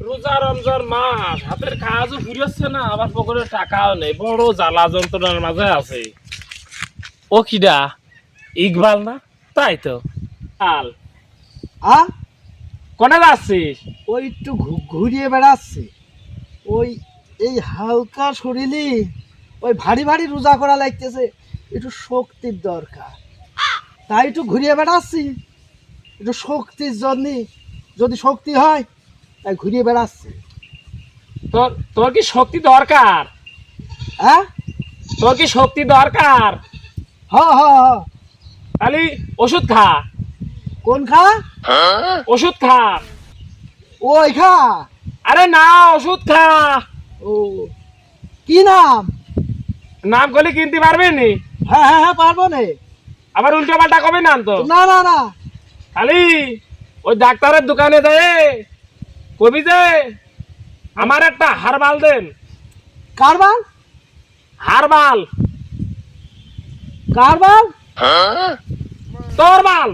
রোজা রমজান মাস, হাতের কাজও ফুরিয়েছে না, আবার পকেটে টাকাও নেই, বড় জ্বালা যন্ত্রণার মাঝে আছে। ও কিডা? ইকবাল না? তাই তো। আল আ কোনে যাচ্ছিস? ওই একটু ঘুরিয়ে বেড়াচ্ছে। ওই এই হালকা শরীরে ওই ভারী ভারী রোজা করা লাগতেছে, একটু শক্তির দরকার, তাই একটু ঘুরিয়ে বেড়াচ্ছি। একটু শক্তির জন্য, যদি শক্তি হয় তাই ঘুরিয়ে বেড়াচ্ছি। তোর তোর কি শক্তি দরকার? হ্যাঁ, তোর কি শক্তি দরকার? হ হ হ। খালি ওষুধ খা, কোন খা? ওষুধ খা। ওই খা। আরে না, ওষুধ খা। ও, কি নাম? নাম করলে কিনতে পারবি নি? হ্যাঁ হ্যাঁ হ্যাঁ, পারবো নে। আবার উল্টো পাল্টা কবে নাম তো? না না না। খালি ওই ডাক্তারের দোকানে দেয় কবি যে আমার একটা হারবাল দেন। কারবাল? হারবাল। কারবাল? তোর বাল।